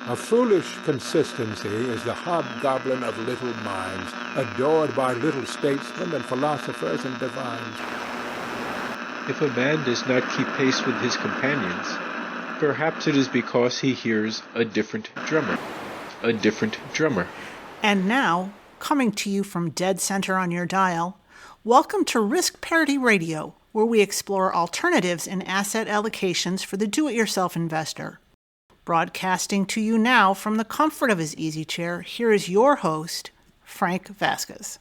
A foolish consistency is the hobgoblin of little minds, adored by little statesmen and philosophers and divines. If a man does not keep pace with his companions, perhaps it is because he hears a different drummer. A different drummer. And now, coming to you from dead center on your dial, welcome to Risk Parity Radio, where we explore alternatives in asset allocations for the do-it-yourself investor. Broadcasting to you now from the comfort of his easy chair, here is your host, Frank Vasquez.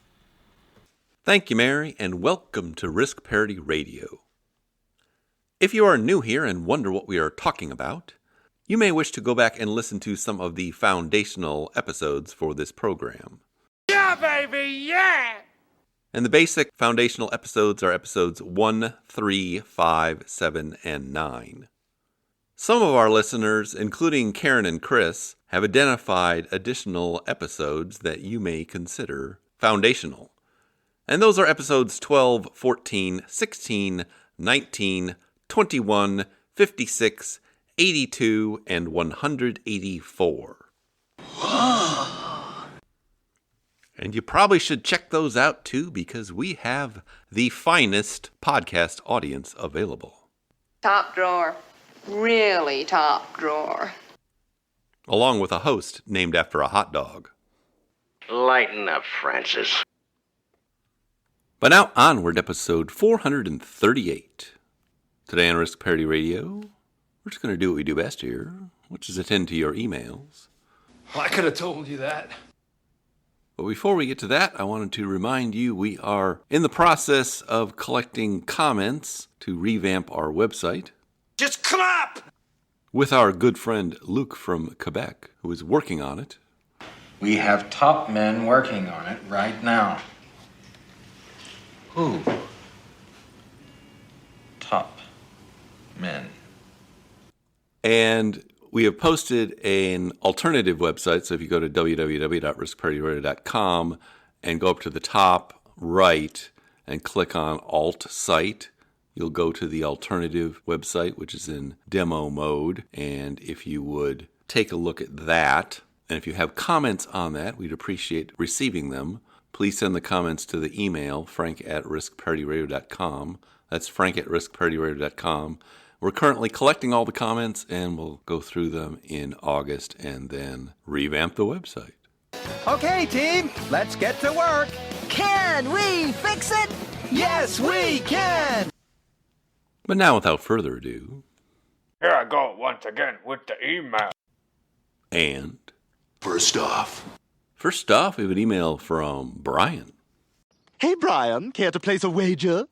Thank you, Mary, and welcome to Risk Parity Radio. If you are new here and wonder what we are talking about, you may wish to go back and listen to some of the foundational episodes for this program. Yeah, baby, yeah! And the basic foundational episodes are episodes 1, 3, 5, 7, and 9. Some of our listeners, including Karen and Chris, have identified additional episodes that you may consider foundational. And those are episodes 12, 14, 16, 19, 21, 56, 82, and 184. And you probably should check those out too, because we have the finest podcast audience available. Top drawer. Really top drawer. Along with a host named after a hot dog. Lighten up, Francis. But now onward, episode 438. Today on Risk Parity Radio, we're just going to do what we do best here, which is attend to your emails. Well, I could have told you that. But before we get to that, I wanted to remind you we are in the process of collecting comments to revamp our website. Just clap! With our good friend Luke from Quebec, who is working on it. We have top men working on it right now. Who? Top men. And we have posted an alternative website, so if you go to www.riskparityradio.com and go up to the top right and click on Alt Site, you'll go to the alternative website, which is in demo mode. And if you would take a look at that, and if you have comments on that, we'd appreciate receiving them. Please send the comments to the email, frank@riskparityradio.com. That's frank@riskparityradio.com. We're currently collecting all the comments, and we'll go through them in August and then revamp the website. Okay, team, let's get to work. Can we fix it? Yes, we can! But now, without further ado... Here I go once again with the email. And... First off, we have an email from Brian. Hey, Brian, care to place a wager?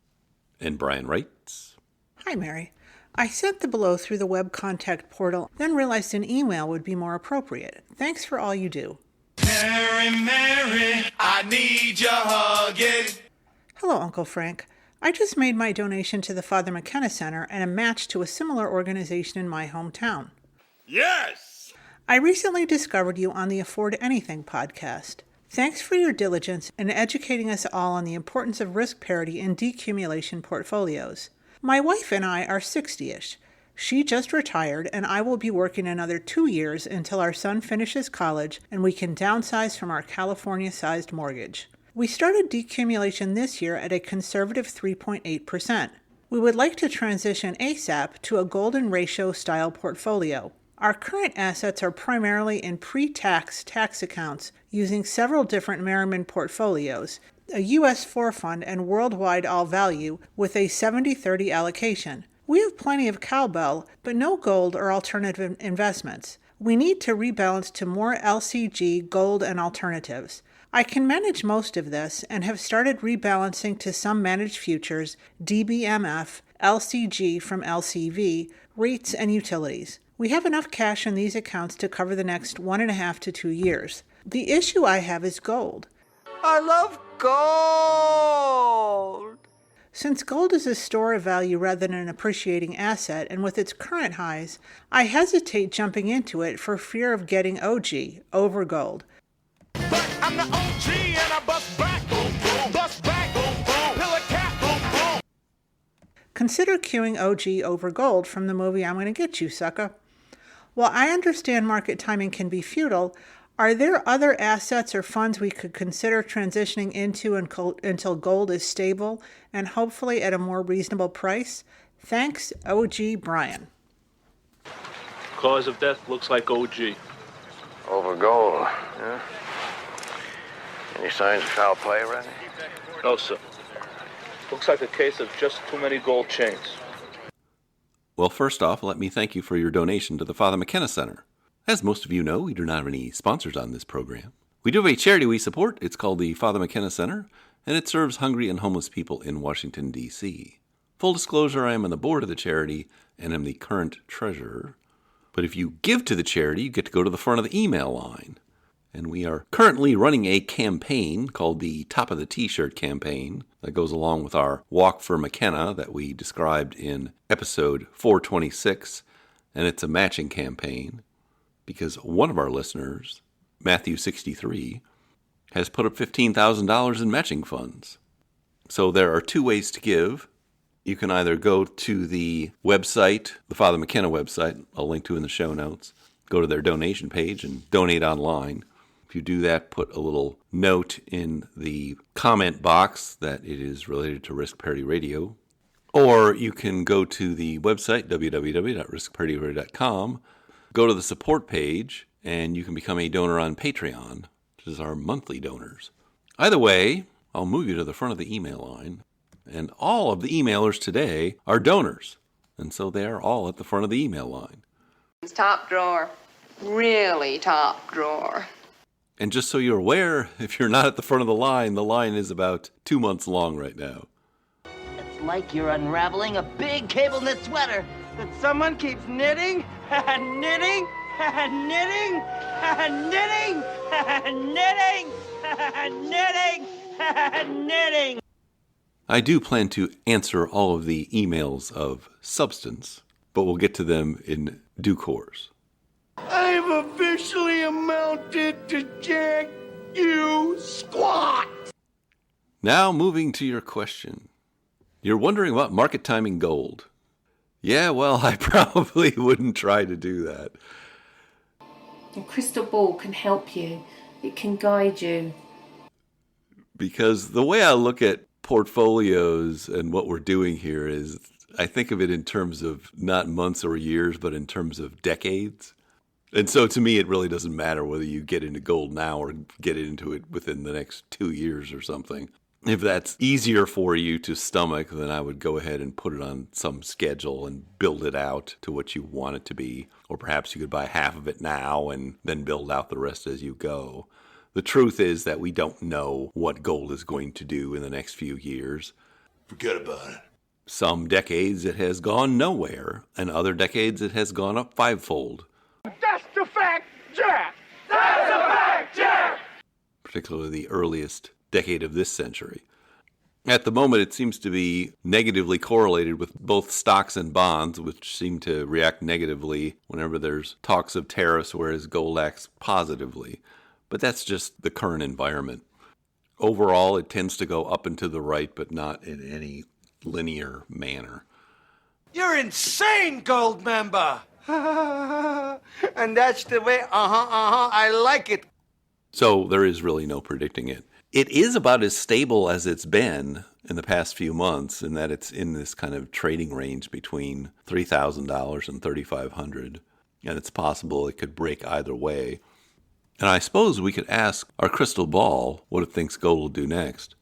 And Brian writes... Hi, Mary. I sent the below through the web contact portal, then realized an email would be more appropriate. Thanks for all you do. Mary, I need your hugging. Hello, Uncle Frank. I just made my donation to the Father McKenna Center and a match to a similar organization in my hometown. Yes! I recently discovered you on the Afford Anything podcast. Thanks for your diligence in educating us all on the importance of risk parity in decumulation portfolios. My wife and I are 60-ish. She just retired, and I will be working another 2 years until our son finishes college and we can downsize from our California-sized mortgage. We started decumulation this year at a conservative 3.8%. We would like to transition ASAP to a golden ratio style portfolio. Our current assets are primarily in pre-tax tax accounts using several different Merriman portfolios, a U.S. 4 fund and worldwide all value with a 70-30 allocation. We have plenty of cowbell, but no gold or alternative investments. We need to rebalance to more LCG, gold, and alternatives. I can manage most of this and have started rebalancing to some managed futures, DBMF, LCG from LCV, REITs, and utilities. We have enough cash in these accounts to cover the next 1.5 to 2 years. The issue I have is gold. I love gold! Since gold is a store of value rather than an appreciating asset, and with its current highs, I hesitate jumping into it for fear of getting OG, over gold. But I'm the OG and I bust back, boom, boom, bust back, boom, boom, pillar cat, boom, boom. Consider queuing OG over gold from the movie I'm Gonna Get You, Sucker. While I understand market timing can be futile, are there other assets or funds we could consider transitioning into until gold is stable and hopefully at a more reasonable price? Thanks, OG Brian. Cause of death looks like OG. Over gold, yeah? Any signs of foul play, Randy? No, sir. Looks like a case of just too many gold chains. Well, first off, let me thank you for your donation to the Father McKenna Center. As most of you know, we do not have any sponsors on this program. We do have a charity we support. It's called the Father McKenna Center, and it serves hungry and homeless people in Washington, D.C. Full disclosure, I am on the board of the charity and am the current treasurer. But if you give to the charity, you get to go to the front of the email line. And we are currently running a campaign called the Top of the T-Shirt campaign that goes along with our Walk for McKenna that we described in episode 426. And it's a matching campaign because one of our listeners, Matthew 63, has put up $15,000 in matching funds. So there are two ways to give. You can either go to the website, the Father McKenna website, I'll link to in the show notes, go to their donation page and donate online. If you do that, put a little note in the comment box that it is related to Risk Parity Radio. Or you can go to the website, www.riskparityradio.com, go to the support page, and you can become a donor on Patreon, which is our monthly donors. Either way, I'll move you to the front of the email line. And all of the emailers today are donors. And so they are all at the front of the email line. Top drawer. Really top drawer. And just so you're aware, if you're not at the front of the line is about 2 months long right now. It's like you're unraveling a big cable knit sweater that someone keeps knitting and knitting and knitting and knitting and knitting and knitting and knitting. I do plan to answer all of the emails of substance, but we'll get to them in due course. I've officially amounted to jack you squat. Now moving to your question. You're wondering about market timing gold. Yeah, well, I probably wouldn't try to do that. Your crystal ball can help you. It can guide you. Because the way I look at portfolios and what we're doing here is I think of it in terms of not months or years, but in terms of decades. And so to me, it really doesn't matter whether you get into gold now or get into it within the next 2 years or something. If that's easier for you to stomach, then I would go ahead and put it on some schedule and build it out to what you want it to be. Or perhaps you could buy half of it now and then build out the rest as you go. The truth is that we don't know what gold is going to do in the next few years. Forget about it. Some decades it has gone nowhere, and other decades it has gone up fivefold. That's the fact, Jack! That's the fact, Jack! Particularly the earliest decade of this century. At the moment, it seems to be negatively correlated with both stocks and bonds, which seem to react negatively whenever there's talks of tariffs, whereas gold acts positively. But that's just the current environment. Overall, it tends to go up and to the right, but not in any linear manner. You're insane, gold member! And that's the way, I like it. So there is really no predicting it. It is about as stable as it's been in the past few months, in that it's in this kind of trading range between $3,000 and $3,500. And it's possible it could break either way. And I suppose we could ask our crystal ball what it thinks gold will do next.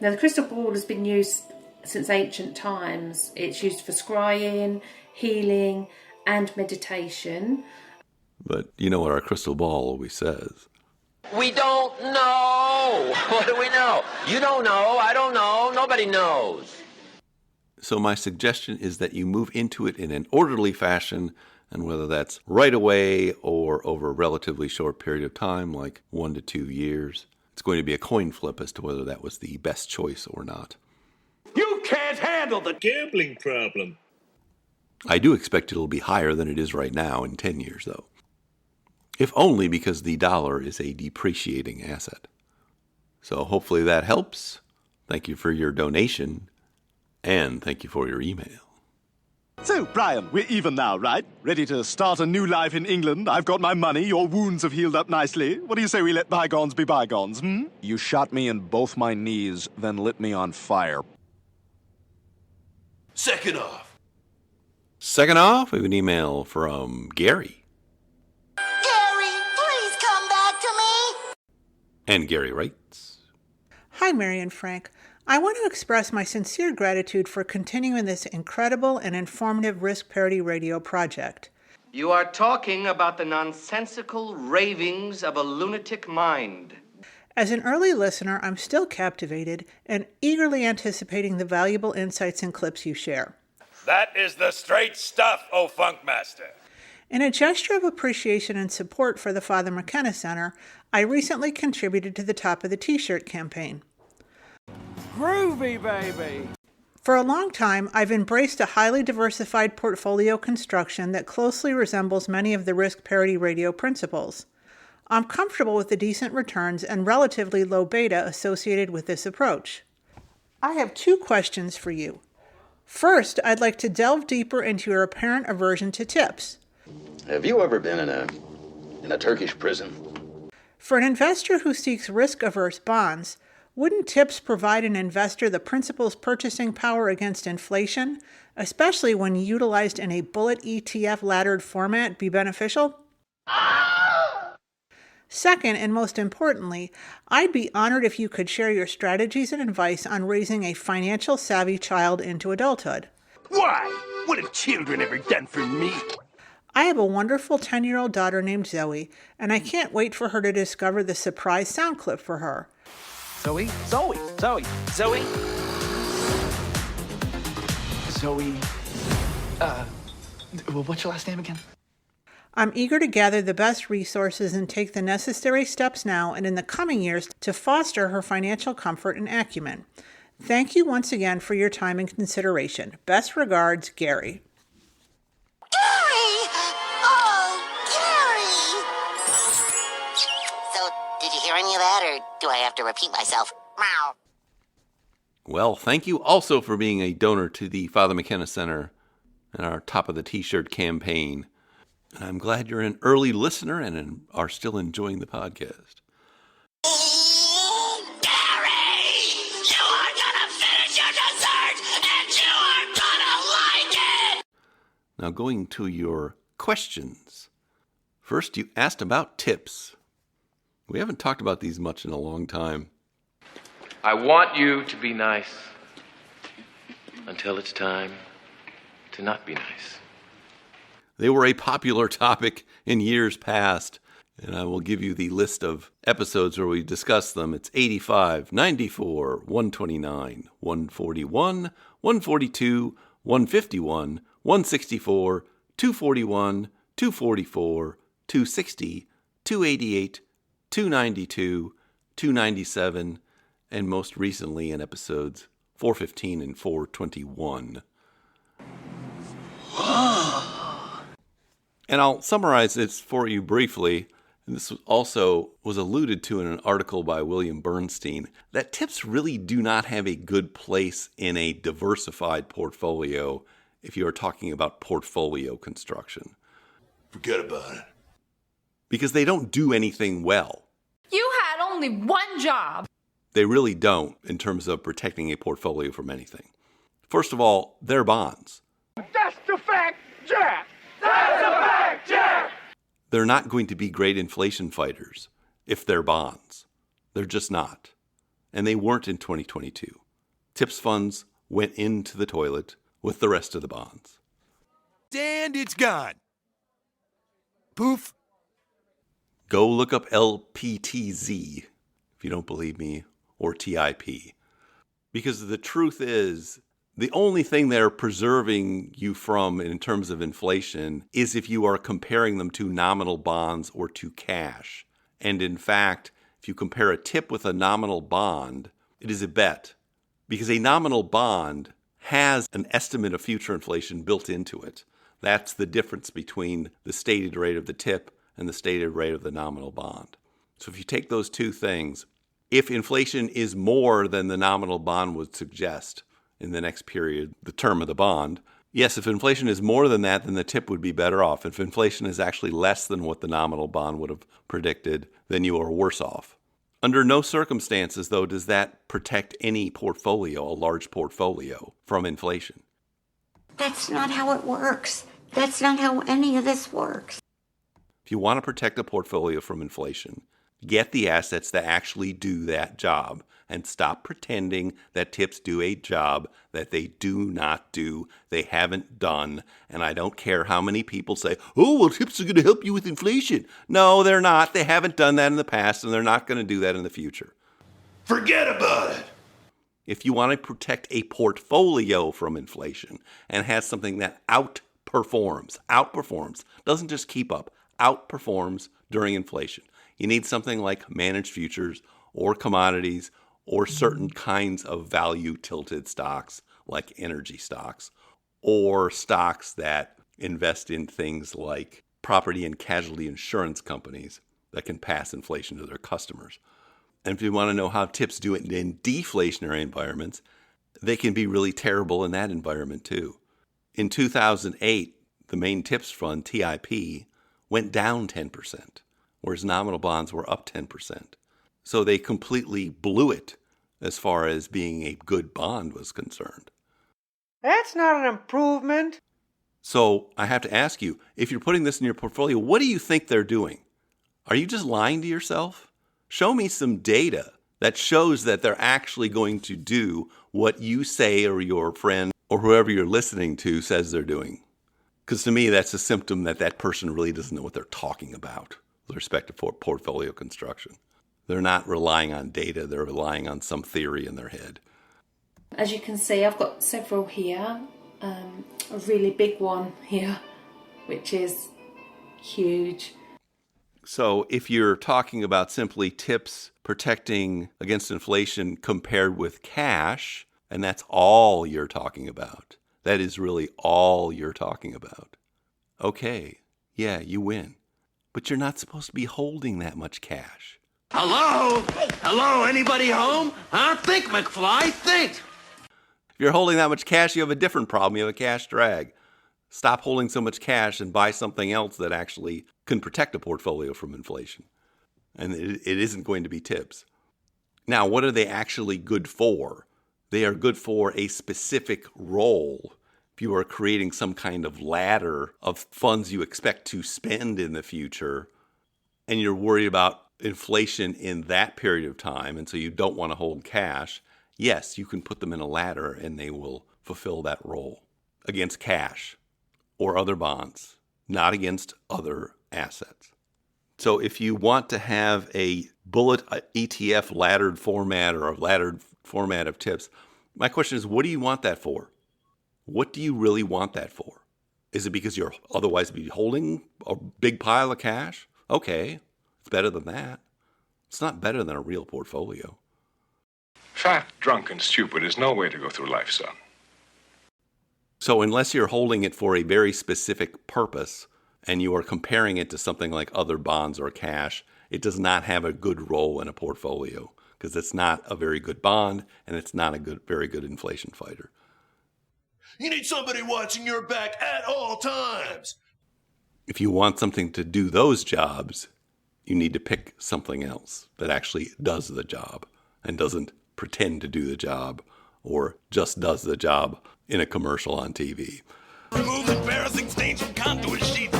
Now, the crystal ball has been used since ancient times. It's used for scrying, healing, and meditation. But you know what our crystal ball always says. We don't know. What do we know? You don't know. I don't know. Nobody knows. So my suggestion is that you move into it in an orderly fashion, and whether that's right away or over a relatively short period of time, like 1 to 2 years, it's going to be a coin flip as to whether that was the best choice or not. You can't handle the gambling problem. I do expect it'll be higher than it is right now in 10 years, though. If only because the dollar is a depreciating asset. So hopefully that helps. Thank you for your donation, and thank you for your email. So, Brian, we're even now, right? Ready to start a new life in England. I've got my money, your wounds have healed up nicely. What do you say we let bygones be bygones, hmm? You shot me in both my knees, then lit me on fire. Second off, we have an email from Gary. Gary, please come back to me. And Gary writes, Hi, Mary and Frank. I want to express my sincere gratitude for continuing this incredible and informative risk parity radio project. You are talking about the nonsensical ravings of a lunatic mind. As an early listener, I'm still captivated and eagerly anticipating the valuable insights and clips you share. That is the straight stuff, O Funkmaster. In a gesture of appreciation and support for the Father McKenna Center, I recently contributed to the Top of the T-shirt campaign. Groovy, baby! For a long time, I've embraced a highly diversified portfolio construction that closely resembles many of the risk parity radio principles. I'm comfortable with the decent returns and relatively low beta associated with this approach. I have 2 questions for you. First, I'd like to delve deeper into your apparent aversion to tips. Have you ever been in a Turkish prison? For an investor who seeks risk-averse bonds, wouldn't tips provide an investor the principal's purchasing power against inflation, especially when utilized in a bullet ETF laddered format, be beneficial? Second, and most importantly, I'd be honored if you could share your strategies and advice on raising a financial savvy child into adulthood. Why? What have children ever done for me? I have a wonderful 10-year-old daughter named Zoe, and I can't wait for her to discover the surprise sound clip for her. Zoe? What's your last name again? I'm eager to gather the best resources and take the necessary steps now and in the coming years to foster her financial comfort and acumen. Thank you once again for your time and consideration. Best regards, Gary. Gary! Oh, Gary! So, did you hear any of that, or do I have to repeat myself? Meow. Well, thank you also for being a donor to the Father McKenna Center and our Top of the T-shirt campaign. And I'm glad you're an early listener and are still enjoying the podcast. Gary! You are gonna finish your dessert, and you are gonna like it! Now going to your questions. First, you asked about tips. We haven't talked about these much in a long time. I want you to be nice until it's time to not be nice. They were a popular topic in years past, and I will give you the list of episodes where we discuss them. It's 85, 94, 129, 141, 142, 151, 164, 241, 244, 260, 288, 292, 297, and most recently in episodes 415 and 421. And I'll summarize this for you briefly. And this also was alluded to in an article by William Bernstein, that tips really do not have a good place in a diversified portfolio if you are talking about portfolio construction. Forget about it. Because they don't do anything well. You had only one job. They really don't in terms of protecting a portfolio from anything. First of all, they're bonds. That's the fact, Jack! That's the fact, Jack! They're not going to be great inflation fighters if they're bonds. They're just not. And they weren't in 2022. TIPS funds went into the toilet with the rest of the bonds. And it's gone. Poof. Go look up LPTZ if you don't believe me, or TIP. Because the truth is, the only thing they're preserving you from in terms of inflation is if you are comparing them to nominal bonds or to cash. And in fact, if you compare a tip with a nominal bond, it is a bet. Because a nominal bond has an estimate of future inflation built into it. That's the difference between the stated rate of the tip and the stated rate of the nominal bond. So if you take those two things, if inflation is more than the nominal bond would suggest in the next period, the term of the bond, Yes, if inflation is more than that, then the tip would be better off. If inflation is actually less than what the nominal bond would have predicted, then you are worse off. Under no circumstances, though, does that protect any portfolio, a large portfolio, from inflation. That's not how it works. That's not how any of this works. If you want to protect a portfolio from inflation, get the assets that actually do that job and stop pretending that tips do a job that they do not do, they haven't done, and I don't care how many people say, oh, well, tips are going to help you with inflation. No, they're not. They haven't done that in the past, and they're not going to do that in the future. Forget about it. If you want to protect a portfolio from inflation and has something that outperforms, doesn't just keep up, outperforms during inflation, you need something like managed futures or commodities or certain kinds of value-tilted stocks like energy stocks or stocks that invest in things like property and casualty insurance companies that can pass inflation to their customers. And if you want to know how tips do it in deflationary environments, they can be really terrible in that environment too. In 2008, the main tips fund, TIP, went down 10%, whereas nominal bonds were up 10%. So they completely blew it as far as being a good bond was concerned. That's not an improvement. So I have to ask you, if you're putting this in your portfolio, what do you think they're doing? Are you just lying to yourself? Show me some data that shows that they're actually going to do what you say or your friend or whoever you're listening to says they're doing. Because to me, that's a symptom that that person really doesn't know what they're talking about with respect to portfolio construction. They're not relying on data. They're relying on some theory in their head. As you can see, I've got several here. A really big one here, which is huge. So if you're talking about simply tips protecting against inflation compared with cash, and that's all you're talking about, that is really all you're talking about. Okay, yeah, you win. But you're not supposed to be holding that much cash. Hello? Hello? Anybody home? Huh? Think, McFly, think. If you're holding that much cash, you have a different problem. You have a cash drag. Stop holding so much cash and buy something else that actually can protect a portfolio from inflation. And it isn't going to be tips. Now, what are they actually good for? They are good for a specific role. If you are creating some kind of ladder of funds you expect to spend in the future, and you're worried about inflation in that period of time, and so you don't want to hold cash, yes, you can put them in a ladder and they will fulfill that role against cash or other bonds, not against other assets. So if you want to have a bullet ETF laddered format or a laddered format of tips, my question is, what do you want that for? What do you really want that for? Is it because you're otherwise be holding a big pile of cash? Okay, it's better than that. It's not better than a real portfolio. Fat, drunk, and stupid is no way to go through life, son. So unless you're holding it for a very specific purpose and you are comparing it to something like other bonds or cash, it does not have a good role in a portfolio because it's not a very good bond and it's not a very good inflation fighter. You need somebody watching your back at all times. If you want something to do those jobs, you need to pick something else that actually does the job and doesn't pretend to do the job or just does the job in a commercial on TV. Removes embarrassing stains from contour sheets.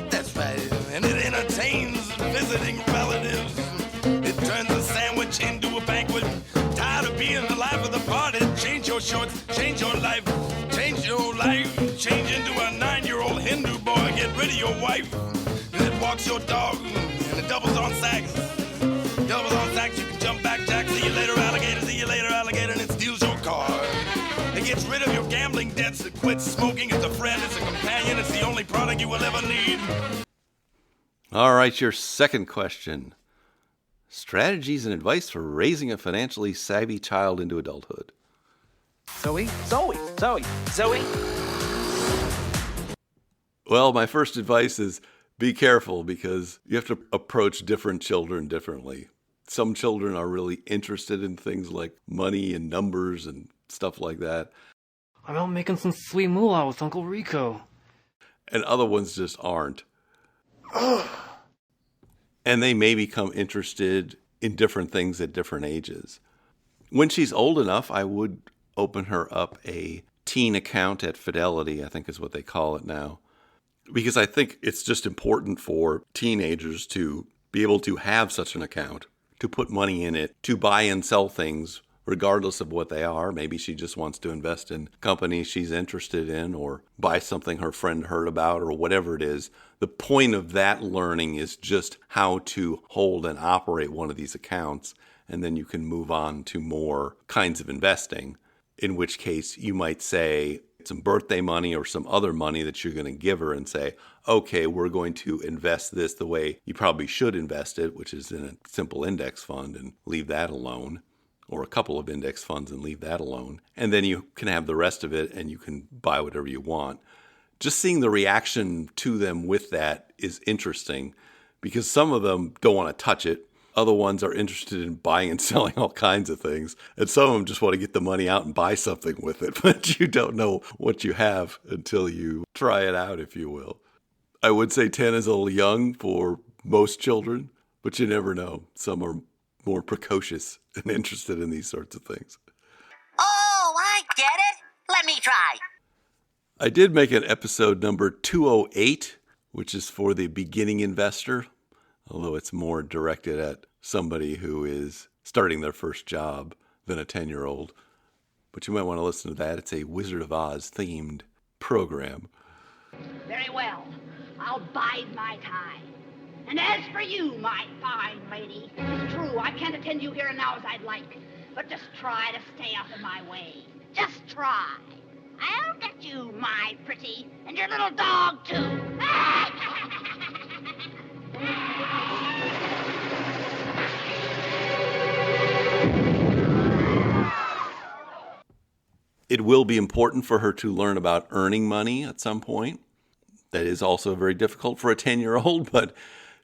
That's right. And it entertains visiting relatives. It turns a sandwich into a banquet. Tired of being the life of the party. Change your shorts, change your life. Change your life. Change into a 9-year-old Hindu boy. Get rid of your wife. That walks your dog. And it doubles on sacks. Doubles on sacks, you can jump back, Jack. See you later, alligator. See you later, alligator. And it steals your car. It gets rid of your gambling debts. It quits smoking. It's a friend. It's a companion. It's the only product you will ever need. All right, your second question. Strategies and advice for raising a financially savvy child into adulthood. Zoe. Well, my first advice is be careful because you have to approach different children differently. Some children are really interested in things like money and numbers and stuff like that. I'm out making some sweet moolah with Uncle Rico. And other ones just aren't. And they may become interested in different things at different ages. When she's old enough, I would open her up a teen account at Fidelity, I think is what they call it now. Because I think it's just important for teenagers to be able to have such an account, to put money in it, to buy and sell things regardless of what they are. Maybe she just wants to invest in companies she's interested in or buy something her friend heard about or whatever it is. The point of that learning is just how to hold and operate one of these accounts, and then you can move on to more kinds of investing, in which case you might say some birthday money or some other money that you're going to give her and say, okay, we're going to invest this the way you probably should invest it, which is in a simple index fund, and leave that alone. Or a couple of index funds and leave that alone. And then you can have the rest of it and you can buy whatever you want. Just seeing the reaction to them with that is interesting because some of them don't want to touch it. Other ones are interested in buying and selling all kinds of things. And some of them just want to get the money out and buy something with it. But you don't know what you have until you try it out, if you will. I would say 10 is a little young for most children, but you never know. Some are more precocious and interested in these sorts of things. Oh, I get it. Let me try. I did make an episode number 208, which is for the beginning investor, although it's more directed at somebody who is starting their first job than a 10-year-old. But you might want to listen to that. It's a Wizard of Oz themed program. Very well. I'll bide my time. And as for you, my fine lady, it's true, I can't attend you here and now as I'd like. But just try to stay out of my way. Just try. I'll get you, my pretty, and your little dog, too. It will be important for her to learn about earning money at some point. That is also very difficult for a 10-year-old, but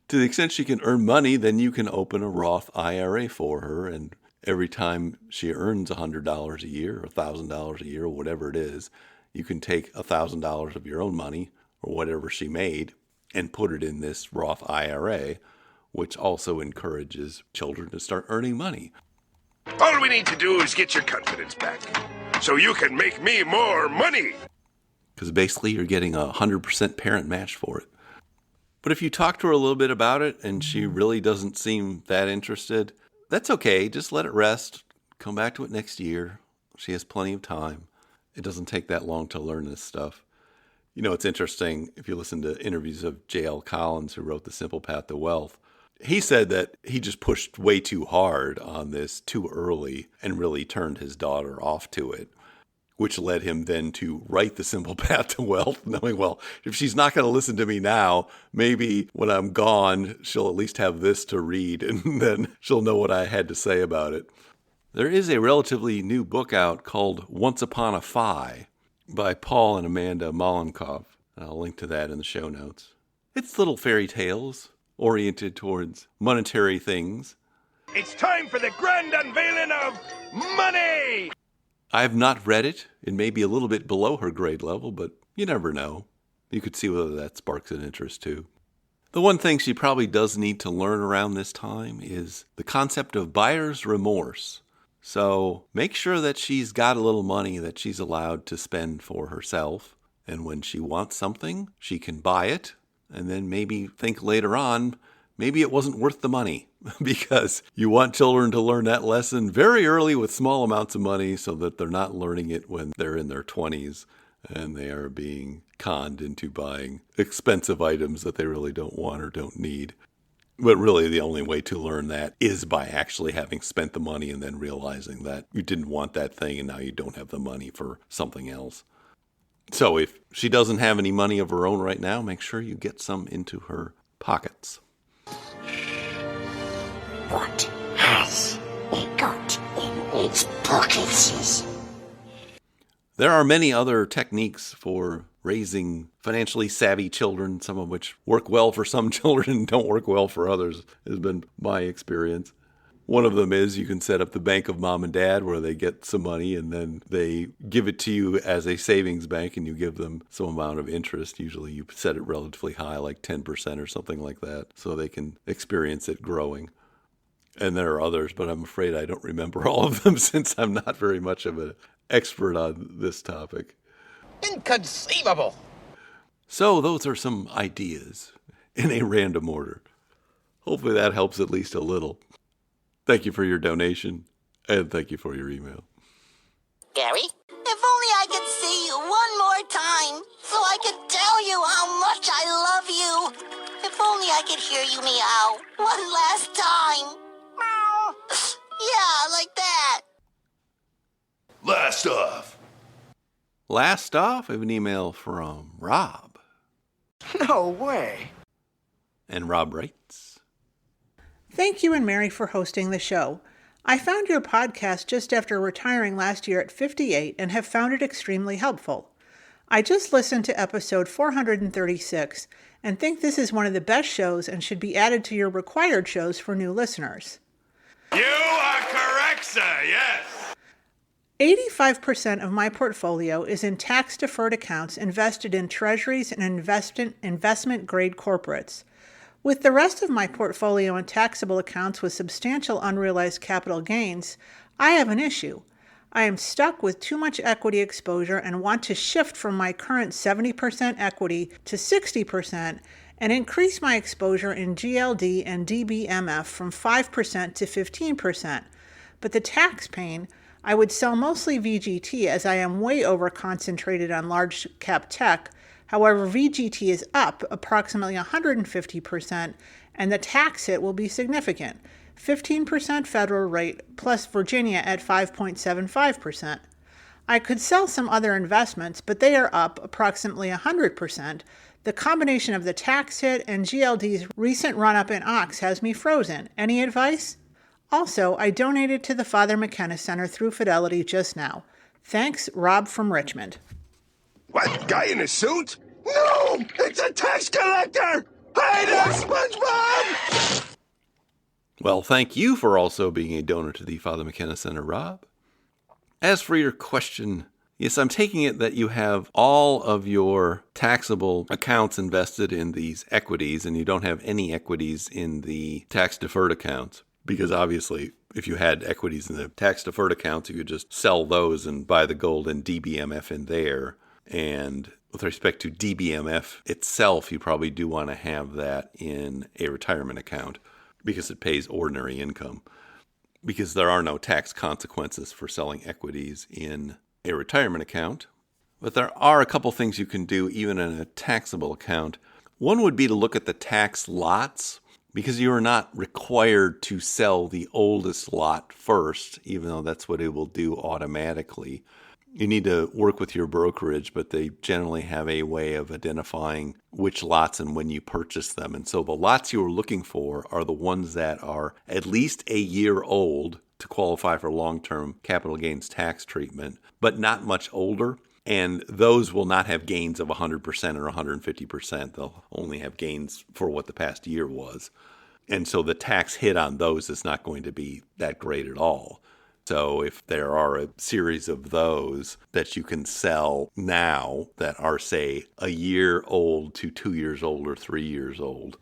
to the extent she can earn money, then you can open a Roth IRA for her, and every time she earns $100 a year or $1,000 a year or whatever it is, you can take $1,000 of your own money or whatever she made and put it in this Roth IRA, which also encourages children to start earning money. All we need to do is get your confidence back so you can make me more money. Because basically you're getting a 100% parent match for it. But if you talk to her a little bit about it and she really doesn't seem that interested, that's okay. Just let it rest. Come back to it next year. She has plenty of time. It doesn't take that long to learn this stuff. You know, it's interesting if you listen to interviews of J.L. Collins, who wrote The Simple Path to Wealth. He said that he just pushed way too hard on this too early and really turned his daughter off to it, which led him then to write The Simple Path to Wealth, knowing, well, if she's not going to listen to me now, maybe when I'm gone, she'll at least have this to read, and then she'll know what I had to say about it. There is a relatively new book out called Once Upon a Fi by Paul and Amanda Mollenkopf. I'll link to that in the show notes. It's little fairy tales oriented towards monetary things. It's time for the grand unveiling of money! I have not read it. It may be a little bit below her grade level, but you never know. You could see whether that sparks an interest too. The one thing she probably does need to learn around this time is the concept of buyer's remorse. So make sure that she's got a little money that she's allowed to spend for herself. And when she wants something, she can buy it. And then maybe think later on, maybe it wasn't worth the money. Because you want children to learn that lesson very early with small amounts of money so that they're not learning it when they're in their 20s and they are being conned into buying expensive items that they really don't want or don't need. But really the only way to learn that is by actually having spent the money and then realizing that you didn't want that thing and now you don't have the money for something else. So if she doesn't have any money of her own right now, make sure you get some into her pockets. What has he got in his pockets? There are many other techniques for raising financially savvy children, some of which work well for some children and don't work well for others, has been my experience. One of them is you can set up the bank of mom and dad where they get some money and then they give it to you as a savings bank and you give them some amount of interest. Usually you set it relatively high, like 10% or something like that, so they can experience it growing. And there are others, but I'm afraid I don't remember all of them since I'm not very much of an expert on this topic. Inconceivable! So those are some ideas in a random order. Hopefully that helps at least a little. Thank you for your donation, and thank you for your email. Gary, if only I could see you one more time, so I could tell you how much I love you. If only I could hear you meow one last time. Meow. Yeah, like that. Last off. Last off, I have an email from Rob. No way. And Rob writes, Thank you and Mary for hosting the show. I found your podcast just after retiring last year at 58 and have found it extremely helpful. I just listened to episode 436 and think this is one of the best shows and should be added to your required shows for new listeners. You are correct, sir, yes. 85% of my portfolio is in tax-deferred accounts invested in treasuries and investment-grade corporates. With the rest of my portfolio in taxable accounts with substantial unrealized capital gains, I have an issue. I am stuck with too much equity exposure and want to shift from my current 70% equity to 60% and increase my exposure in GLD and DBMF from 5% to 15%. But the tax pain, I would sell mostly VGT as I am way over concentrated on large cap tech. However, VGT is up approximately 150%, and the tax hit will be significant, 15% federal rate plus Virginia at 5.75%. I could sell some other investments, but they are up approximately 100%. The combination of the tax hit and GLD's recent run-up in OX has me frozen. Any advice? Also, I donated to the Father McKenna Center through Fidelity just now. Thanks, Rob from Richmond. What, guy in a suit? No! It's a tax collector! Hey there, SpongeBob! Well, thank you for also being a donor to the Father McKenna Center, Rob. As for your question, yes, I'm taking it that you have all of your taxable accounts invested in these equities and you don't have any equities in the tax-deferred accounts. Because obviously, if you had equities in the tax-deferred accounts, you could just sell those and buy the gold and DBMF in there. And with respect to DBMF itself, you probably do want to have that in a retirement account because it pays ordinary income. Because there are no tax consequences for selling equities in a retirement account. But there are a couple things you can do even in a taxable account. One would be to look at the tax lots, because you are not required to sell the oldest lot first, even though that's what it will do automatically. You need to work with your brokerage, but they generally have a way of identifying which lots and when you purchase them. And so the lots you are looking for are the ones that are at least a year old to qualify for long-term capital gains tax treatment, but not much older. And those will not have gains of 100% or 150%. They'll only have gains for what the past year was. And so the tax hit on those is not going to be that great at all. So if there are a series of those that you can sell now that are, say, a year old to 2 years old or 3 years old,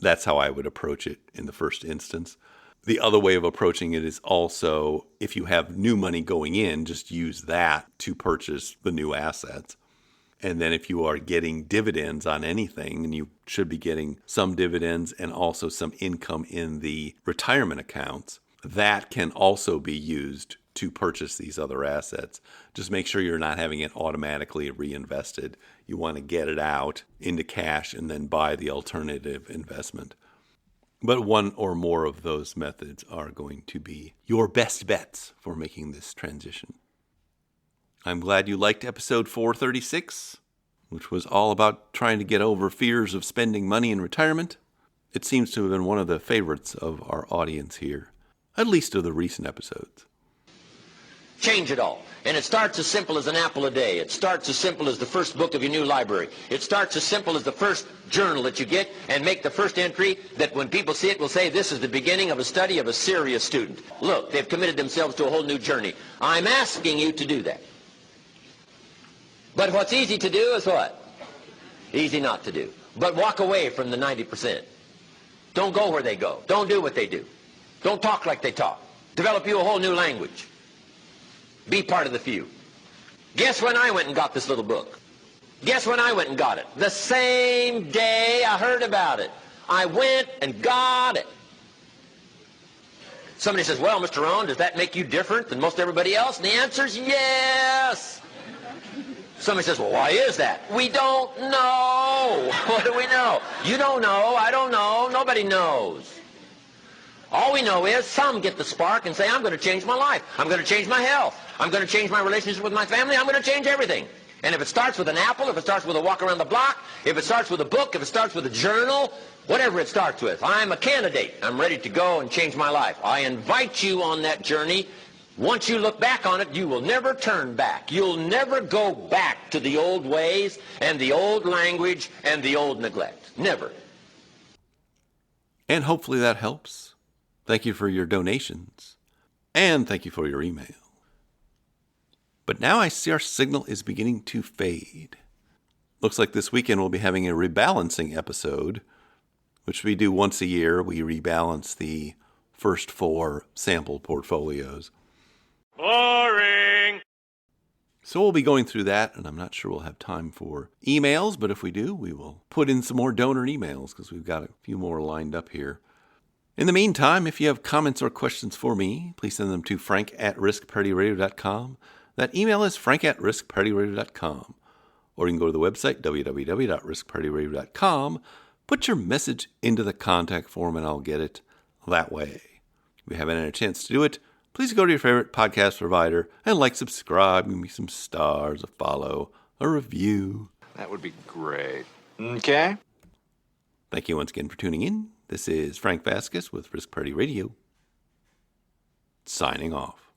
that's how I would approach it in the first instance. The other way of approaching it is also, if you have new money going in, just use that to purchase the new assets. And then if you are getting dividends on anything, and you should be getting some dividends and also some income in the retirement accounts, that can also be used to purchase these other assets. Just make sure you're not having it automatically reinvested. You want to get it out into cash and then buy the alternative investment. But one or more of those methods are going to be your best bets for making this transition. I'm glad you liked episode 436, which was all about trying to get over fears of spending money in retirement. It seems to have been one of the favorites of our audience here, at least of the recent episodes. Change it all. And it starts as simple as an apple a day. It starts as simple as the first book of your new library. It starts as simple as the first journal that you get, and make the first entry that when people see it will say, this is the beginning of a study of a serious student. Look, they've committed themselves to a whole new journey. I'm asking you to do that. But what's easy to do is what? Easy not to do. But walk away from the 90%. Don't go where they go. Don't do what they do. Don't talk like they talk. Develop you a whole new language. Be part of the few. Guess when I went and got this little book? Guess when I went and got it? The same day I heard about it. I went and got it. Somebody says, well, Mr. Rohn, does that make you different than most everybody else? And the answer is yes. Somebody says, well, why is that? We don't know. What do we know? You don't know. I don't know. Nobody knows. All we know is some get the spark and say, I'm going to change my life. I'm going to change my health. I'm going to change my relationship with my family. I'm going to change everything. And if it starts with an apple, if it starts with a walk around the block, if it starts with a book, if it starts with a journal, whatever it starts with, I'm a candidate. I'm ready to go and change my life. I invite you on that journey. Once you look back on it, you will never turn back. You'll never go back to the old ways and the old language and the old neglect. Never. And hopefully that helps. Thank you for your donations. And thank you for your email. But now I see our signal is beginning to fade. Looks like this weekend we'll be having a rebalancing episode, which we do once a year. We rebalance the first 4 sample portfolios. Boring! So we'll be going through that, and I'm not sure we'll have time for emails, but if we do, we will put in some more donor emails because we've got a few more lined up here. In the meantime, if you have comments or questions for me, please send them to frank@riskparityradio.com. That email is frank@riskparityradio.com. Or you can go to the website, www.riskparityradio.com, put your message into the contact form, and I'll get it that way. If you haven't had a chance to do it, please go to your favorite podcast provider and subscribe, give me some stars, a follow, a review. That would be great. Okay. Thank you once again for tuning in. This is Frank Vasquez with Risk Party Radio, signing off.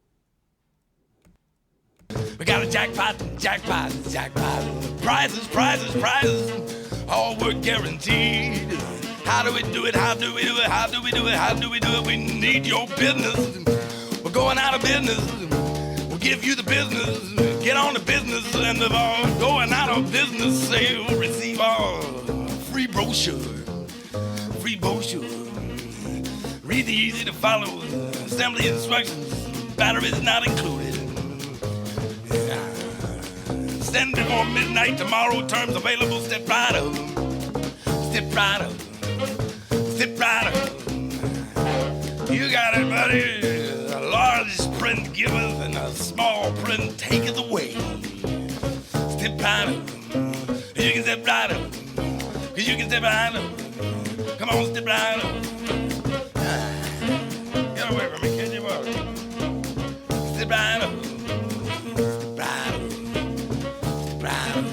We got a jackpot, jackpot, jackpot. Prizes, prizes, prizes. All work guaranteed. How do we do it? How do we do it? How do we do it? How do we do it? We need your business. We're going out of business. We'll give you the business. Get on the business end of our going out of business sale. Receive our free brochure. Free brochure. Read the easy to follow assembly instructions. Batteries not included. Send before midnight tomorrow. Terms available. Step right up. Step right up. Step right up. You got it, buddy. A large print giveth and a small print taketh away. Step right up. You can step right up. You can step right up. Come on, step right up. Get away from me, kid, you are. Step right up. Step right up. Step right up.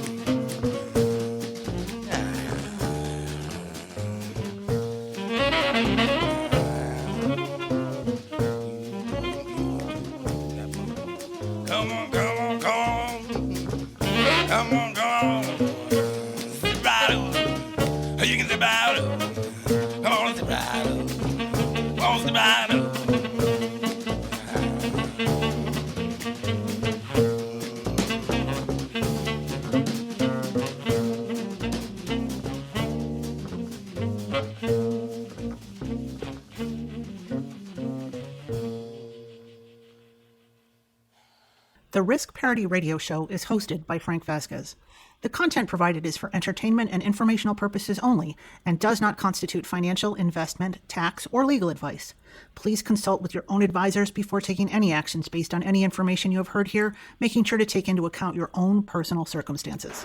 Come on, come on, come on. Come on, come on. Step right up. You can step right up. Come on, step right up. Come on, step right up. The Risk Parity Radio Show is hosted by Frank Vasquez. The content provided is for entertainment and informational purposes only and does not constitute financial, investment, tax, or legal advice. Please consult with your own advisors before taking any actions based on any information you have heard here, making sure to take into account your own personal circumstances.